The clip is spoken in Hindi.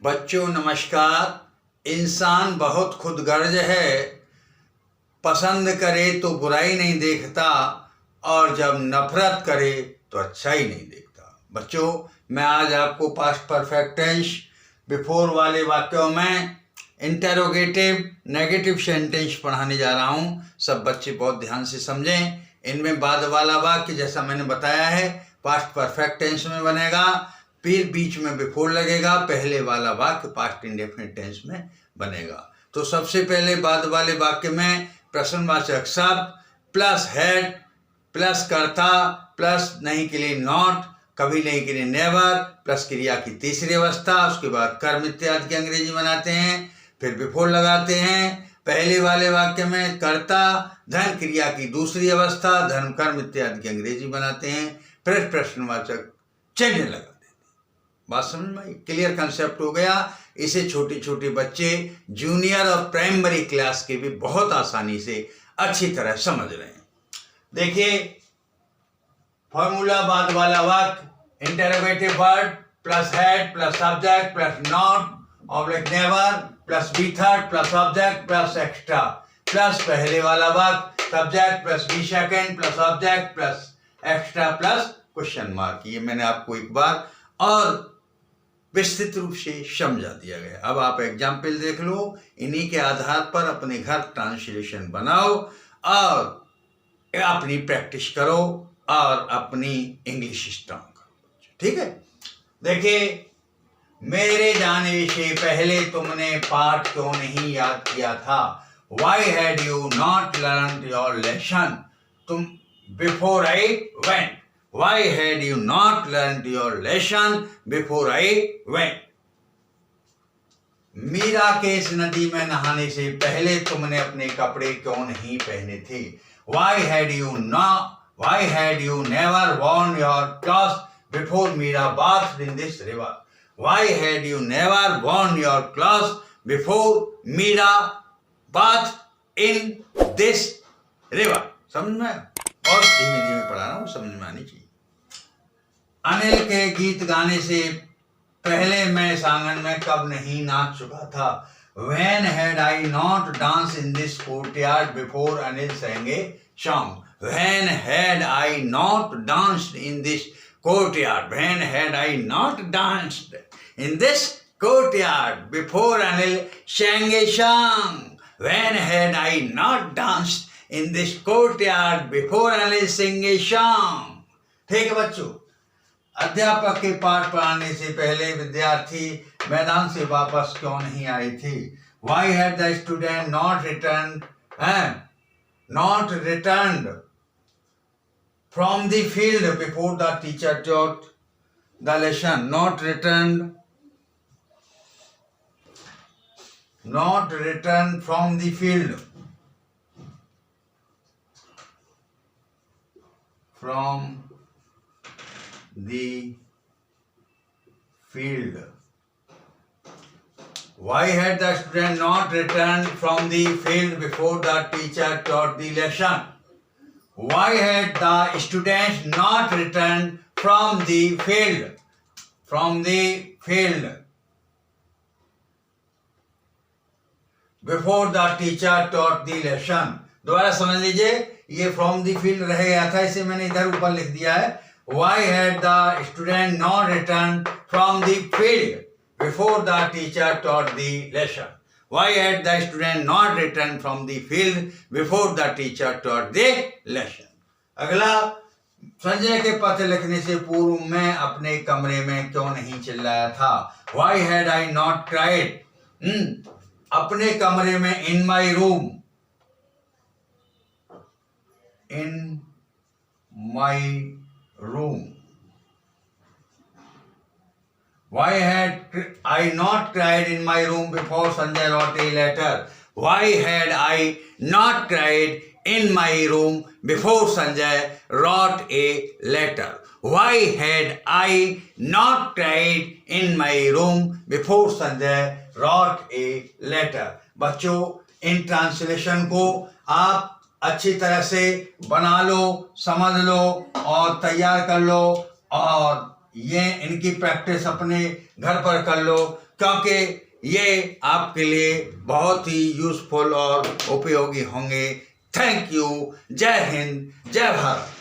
बच्चों नमस्कार। इंसान बहुत खुदगर्ज है, पसंद करे तो बुराई नहीं देखता और जब नफरत करे तो अच्छा ही नहीं देखता। बच्चों, मैं आज आपको पास्ट परफेक्ट टेंस बिफोर वाले वाक्यों में इंटेरोगेटिव नेगेटिव सेंटेंस पढ़ाने जा रहा हूँ। सब बच्चे बहुत ध्यान से समझें। इनमें बाद वाला वाक्य जैसा मैंने बताया है पास्ट परफेक्ट टेंस में बनेगा, फिर बीच में बिफोर लगेगा, पहले वाला वाक्य पास्ट इंडेफिनिट टेंस में बनेगा। तो सबसे पहले बाद वाले वाक्य में प्रश्नवाचक शब्द प्लस हेड प्लस कर्ता प्लस नहीं के लिए नॉट, कभी नहीं के लिए नेवर, प्लस क्रिया की तीसरी अवस्था, उसके बाद कर्म इत्यादि की अंग्रेजी बनाते हैं, फिर बिफोर लगाते हैं। पहले वाले वाक्य में कर्ता धन क्रिया की दूसरी अवस्था, धर्म कर्म इत्यादि की अंग्रेजी बनाते हैं, फिर प्रश्नवाचक चिन्ह लगाते हैं। बात समझ में आई? क्लियर कंसेप्ट हो गया। इसे छोटे छोटे बच्चे जूनियर और प्राइमरी क्लास के भी बहुत आसानी से अच्छी तरह समझ रहे हैं। देखिए फॉर्मूला बाद वाला वाक्य interrogative word plus had plus subject plus not oblique never plus V third plus object plus extra plus पहले वाला वाक्य subject plus V second plus object plus extra plus question mark. ये मैंने आपको एक बार और विस्तृत रूप से समझा दिया गया। अब आप एग्जाम्पल देख लो, इन्हीं के आधार पर अपने घर ट्रांसलेशन बनाओ और अपनी प्रैक्टिस करो और अपनी इंग्लिश स्ट्रांग करो। ठीक है, देखिए मेरे जाने से पहले तुमने पाठ क्यों नहीं याद किया था? Why had you not learned your lesson? तुम before I went. Why had you not learned your lesson before I went? Meera के इस नदी में नहाने से पहले तुमने अपने कपड़े क्यों नहीं पहने थे? Why had you never worn your clothes before Meera bathed in this river? Why had you never worn your clothes before Meera bathed in this river? समझ में? और धीमे धीमे पढ़ा रहा हूँ, समझ में आनी चाहिए। अनिल के गीत गाने से पहले मैं इस आंगन में कब नहीं नाच चुका था? When had I not danced in this courtyard before Anil sang a song? When had I not danced in this courtyard? When had I not danced in this courtyard before Anil sang a song? When had I not danced in this courtyard before Anil sang a song? ठीक है बच्चों, अध्यापक के पाठ पढ़ाने से पहले विद्यार्थी मैदान से वापस क्यों नहीं आई थी? Why had the student not returned from the field before the teacher taught the lesson? Not returned from the field. From the field. Why had the student not returned from the field before the teacher taught the lesson? Why had the student not returned from the field? From the field before the teacher taught the lesson. दोबारा समझ लीजिए, ये from the field रह गया था, इसे मैंने इधर ऊपर लिख दिया है। Why had the student not returned from the field before the teacher taught the lesson? Why had the student not returned from the field before the teacher taught the lesson? अगला, संजय के पत्र लिखने से पूर्व मैं अपने कमरे में क्यों नहीं चिल्लाया था? Why had I not cried? अपने कमरे में in my room. In my room. Why had I not cried in my room before Sanjay wrote a letter? Why had I not cried in my room before Sanjay wrote a letter? Why had I not cried in my room before Sanjay wrote a letter? बच्चों, इन ट्रांसलेशन को आप अच्छी तरह से बना लो, समझ लो और तैयार कर लो और ये इनकी प्रैक्टिस अपने घर पर कर लो। क्योंकि ये आपके लिए बहुत ही यूज़फुल और उपयोगी होंगे। Thank you. जय हिंद, जय भारत।